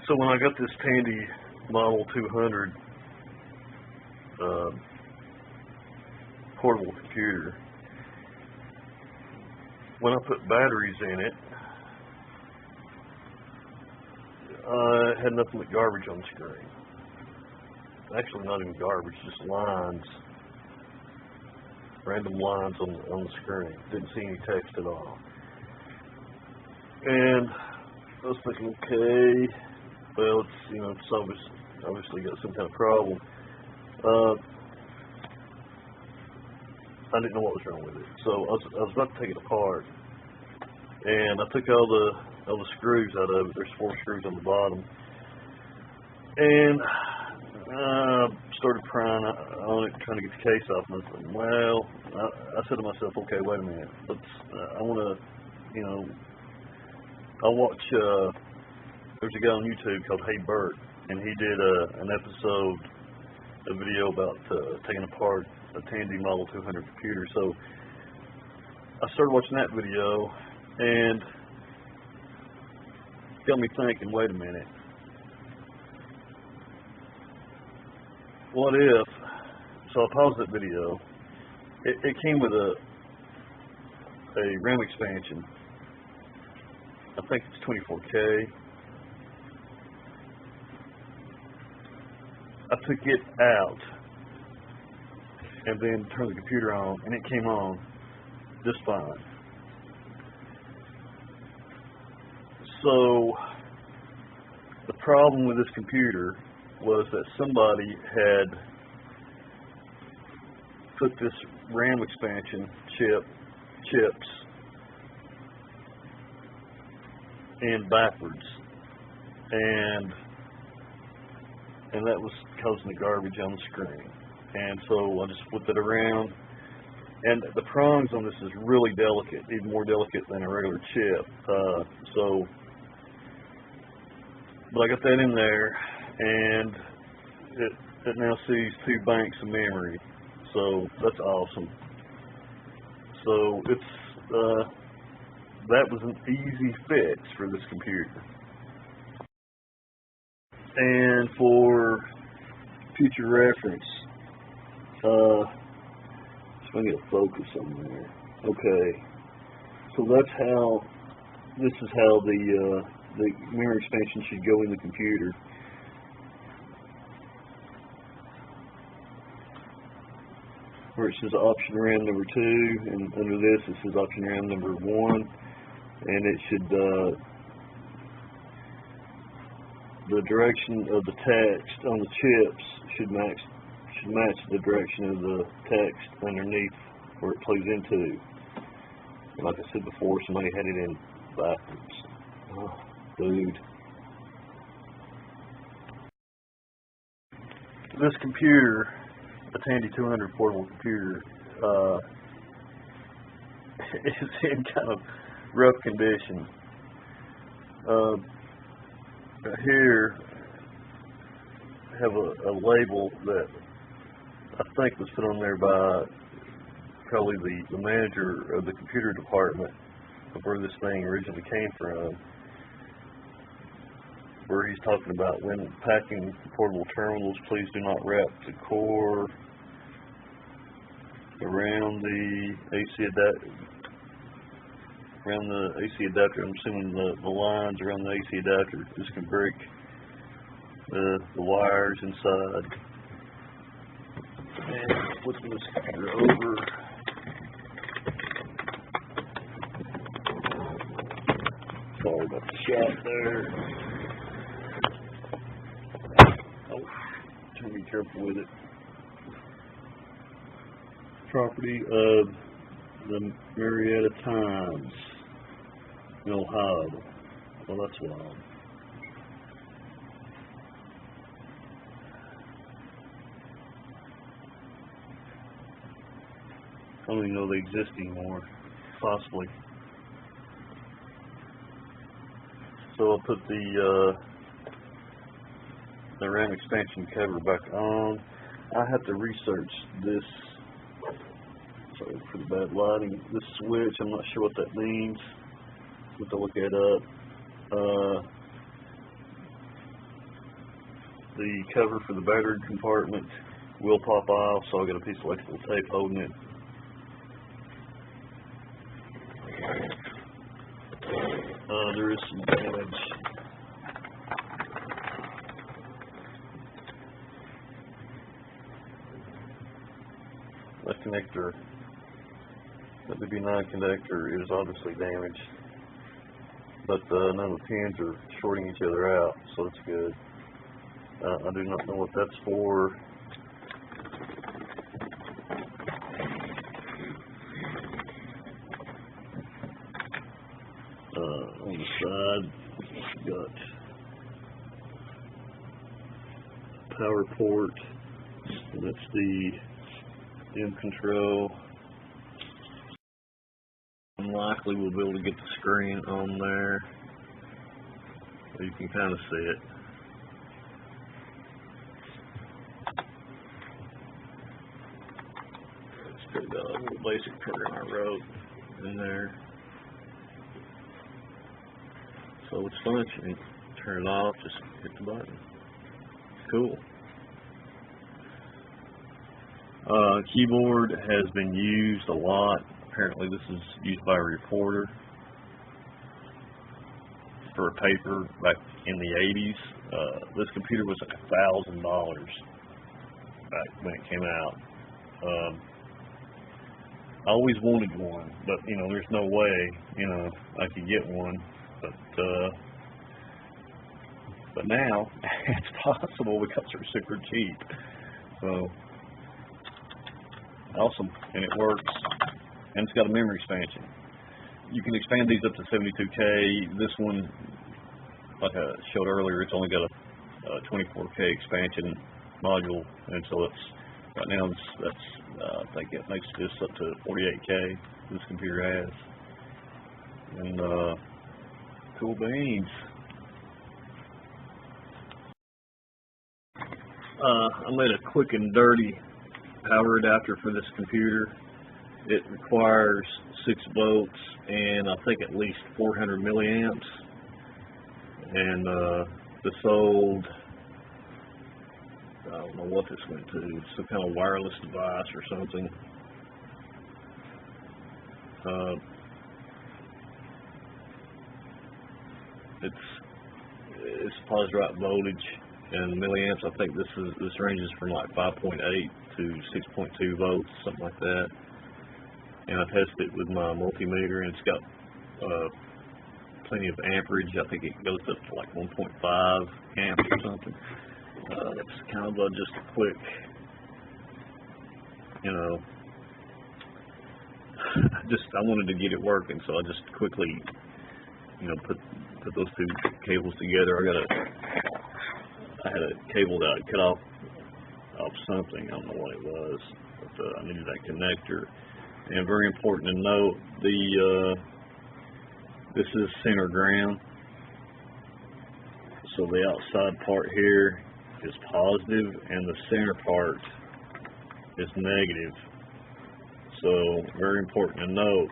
So when I got this Tandy Model 200 portable computer, when I put batteries in it, it had nothing but garbage on the screen. Actually, not even garbage, just lines, random lines on the screen. Didn't see any text at all. And I was thinking, okay, well, it's obviously got some kind of problem. I didn't know what was wrong with it, so I was about to take it apart, and I took all the screws out of it. There's 4 screws on the bottom, and started prying on it, trying to get the case off. And I thought, well, I said to myself, okay, wait a minute, I want to, I'll watch. There's a guy on YouTube called Hey Bert, and he did an episode, a video about taking apart a Tandy Model 200 computer. So I started watching that video, and it got me thinking, wait a minute, what if, so I paused that video, it came with a RAM expansion, I think it's 24K. I took it out and then turned the computer on, and it came on just fine. So the problem with this computer was that somebody had put this RAM expansion chips in backwards, and that was causing the garbage on the screen. And so I just flipped it around, and the prongs on this is really delicate, even more delicate than a regular chip. But I got that in there, and it now sees 2 banks of memory, so that's awesome. So it's that was an easy fix for this computer. And for future reference, just want to get a focus on there. Okay, so this is how the memory expansion should go in the computer. Where it says option RAM number 2, and under this it says option RAM number 1, and it should the direction of the text on the chips should match the direction of the text underneath where it plays into. And like I said before, somebody had it in backwards. Oh, dude. This computer, a Tandy 200 portable computer, is in kind of rough condition. Here I have a label that I think was put on there by probably the manager of the computer department of where this thing originally came from, where he's talking about, when packing portable terminals, please do not wrap the core around the AC adapter. I'm assuming the lines around the AC adapter just can break the wires inside. And flipping this computer over. Sorry about the shot there. Oh, trying to be careful with it. Property of the Marietta Times in Ohio. Well, that's wild. I don't even know they exist anymore, possibly. So I'll put the RAM expansion cover back on. I have to research this. Sorry for the bad lighting. This switch, I'm not sure what that means. I have to look it up. the cover for the battery compartment will pop off, so I got a piece of electrical tape holding it. There is some damage. That connector, that BB9 connector, is obviously damaged, but none of the pins are shorting each other out, so that's good. I do not know what that's for. On the side, got power port, and that's the dim control. Unlikely we'll be able to get the screen on there. You can kind of see it. Let's put the little basic program I wrote in there. So it's functioning. Turn it off, just hit the button. It's cool. Keyboard has been used a lot. Apparently this is used by a reporter for a paper back in the 80s. This computer was $1,000 back when it came out. I always wanted one, but there's no way I could get one. But now it's possible because they're super cheap. So awesome, and it works, and it's got a memory expansion. You can expand these up to 72K. This one, like I showed earlier, it's only got a 24K expansion module, and so it's right now I think it makes this up to 48K. This computer has, and cool beans. I made a quick and dirty power adapter for this computer. It requires 6 volts and I think at least 400 milliamps. And this old, I don't know what this went to, some kind of wireless device or something. It's supposed right voltage and milliamps. I think this ranges from like 5.8 to 6.2 volts, something like that. And I tested it with my multimeter, and it's got plenty of amperage. I think it goes up to like 1.5 amps or something. It's kind of just a quick, I wanted to get it working, so I just quickly, put those two cables together. I had a cable that I cut off something. I don't know what it was, but I needed that connector. And very important to note, this is center ground, so the outside part here is positive and the center part is negative. So very important to note.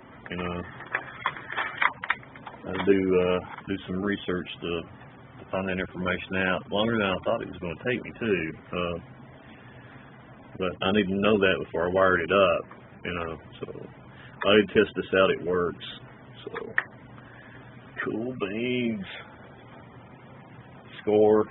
I do some research to find that information out. Longer than I thought it was going to take me to, but I need to know that before I wired it up. So I did test this out. It works. So cool beans. Score.